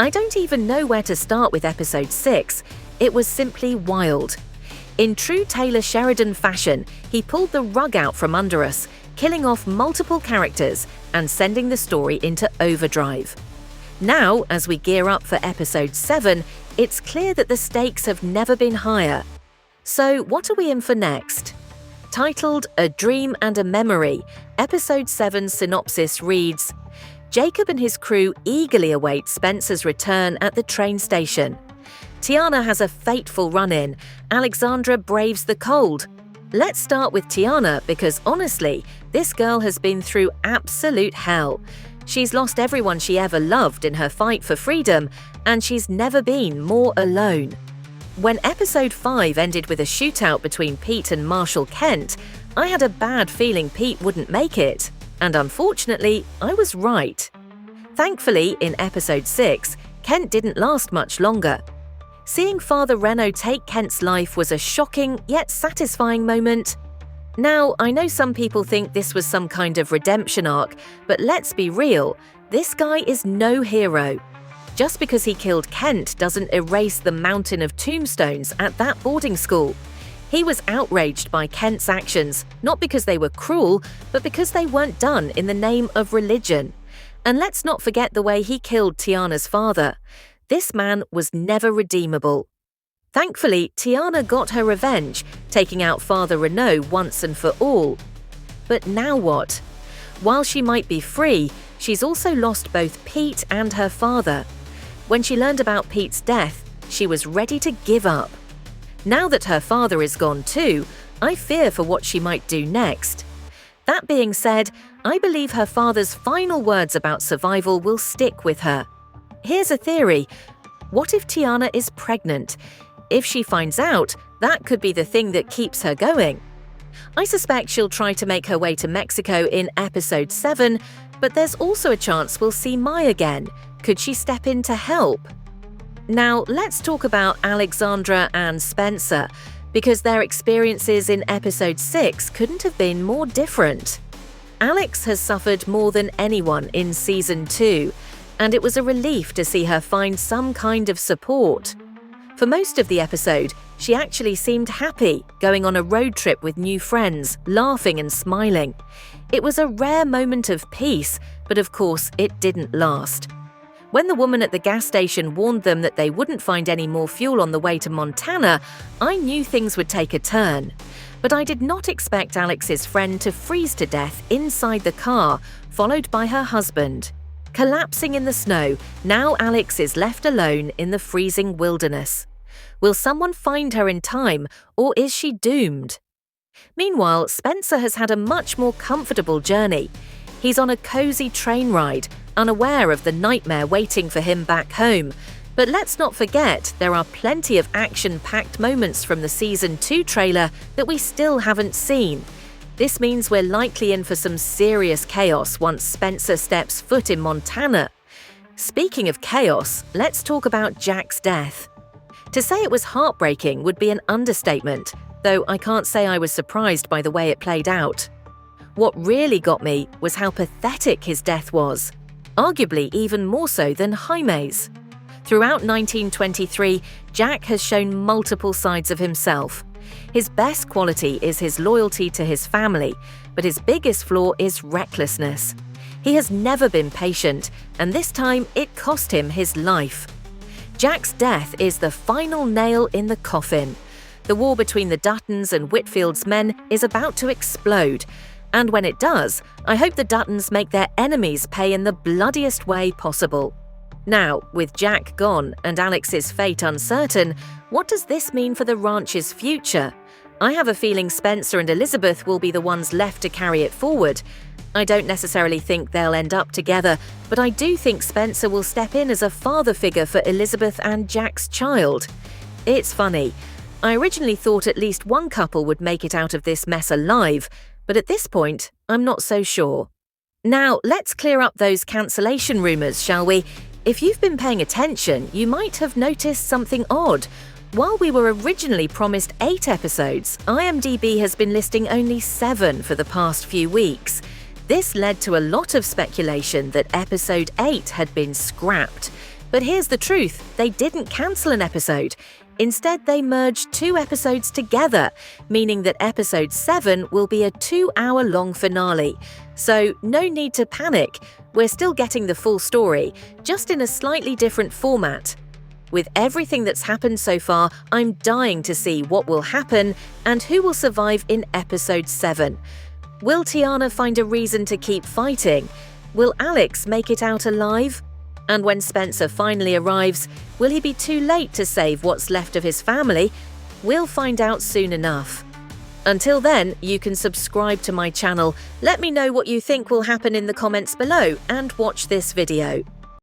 I don't even know where to start with episode 6. It was simply wild. In true Taylor Sheridan fashion, he pulled the rug out from under us, killing off multiple characters and sending the story into overdrive. Now, as we gear up for episode 7, it's clear that the stakes have never been higher. So what are we in for next? Titled A Dream and a Memory, episode 7's synopsis reads, Jacob and his crew eagerly await Spencer's return at the train station. Tiana has a fateful run-in. Alexandra braves the cold. Let's start with Tiana because honestly, this girl has been through absolute hell. She's lost everyone she ever loved in her fight for freedom, and she's never been more alone. When episode 5 ended with a shootout between Pete and Marshall Kent, I had a bad feeling Pete wouldn't make it. And unfortunately, I was right. Thankfully, in episode 6, Kent didn't last much longer. Seeing Father Reno take Kent's life was a shocking yet satisfying moment. Now, I know some people think this was some kind of redemption arc, but let's be real, this guy is no hero. Just because he killed Kent doesn't erase the mountain of tombstones at that boarding school. He was outraged by Kent's actions, not because they were cruel, but because they weren't done in the name of religion. And let's not forget the way he killed Tiana's father. This man was never redeemable. Thankfully, Tiana got her revenge, taking out Father Reno once and for all. But now what? While she might be free, she's also lost both Pete and her father. When she learned about Pete's death, she was ready to give up. Now that her father is gone too, I fear for what she might do next. That being said, I believe her father's final words about survival will stick with her. Here's a theory. What if Tiana is pregnant? If she finds out, that could be the thing that keeps her going. I suspect she'll try to make her way to Mexico in episode 7, but there's also a chance we'll see Mai again. Could she step in to help? Now, let's talk about Alexandra and Spencer, because their experiences in episode 6 couldn't have been more different. Alex has suffered more than anyone in season 2, and it was a relief to see her find some kind of support. For most of the episode, she actually seemed happy, going on a road trip with new friends, laughing and smiling. It was a rare moment of peace, but of course it didn't last. When the woman at the gas station warned them that they wouldn't find any more fuel on the way to Montana, I knew things would take a turn. But I did not expect Alex's friend to freeze to death inside the car, followed by her husband. Collapsing in the snow, now Alex is left alone in the freezing wilderness. Will someone find her in time, or is she doomed? Meanwhile, Spencer has had a much more comfortable journey. He's on a cozy train ride, unaware of the nightmare waiting for him back home. But let's not forget, there are plenty of action-packed moments from the Season 2 trailer that we still haven't seen. This means we're likely in for some serious chaos once Spencer steps foot in Montana. Speaking of chaos, let's talk about Jack's death. To say it was heartbreaking would be an understatement, though I can't say I was surprised by the way it played out. What really got me was how pathetic his death was, arguably even more so than Jaime's. Throughout 1923, Jack has shown multiple sides of himself. His best quality is his loyalty to his family, but his biggest flaw is recklessness. He has never been patient, and this time it cost him his life. Jack's death is the final nail in the coffin. The war between the Duttons and Whitfield's men is about to explode, and when it does, I hope the Duttons make their enemies pay in the bloodiest way possible. Now, with Jack gone and Alex's fate uncertain, what does this mean for the ranch's future? I have a feeling Spencer and Elizabeth will be the ones left to carry it forward. I don't necessarily think they'll end up together, but I do think Spencer will step in as a father figure for Elizabeth and Jack's child. It's funny. I originally thought at least one couple would make it out of this mess alive, but at this point, I'm not so sure. Now, let's clear up those cancellation rumors, shall we? If you've been paying attention, you might have noticed something odd. While we were originally promised 8 episodes, IMDb has been listing only 7 for the past few weeks. This led to a lot of speculation that episode 8 had been scrapped, But here's the truth, they didn't cancel an episode. Instead, they merged 2 episodes together, meaning that episode 7 will be a 2-hour-long finale. So no need to panic, we're still getting the full story, just in a slightly different format. With everything that's happened so far, I'm dying to see what will happen and who will survive in episode 7. Will Tiana find a reason to keep fighting? Will Alex make it out alive? And when Spencer finally arrives, will he be too late to save what's left of his family? We'll find out soon enough. Until then, you can subscribe to my channel, let me know what you think will happen in the comments below, and watch this video.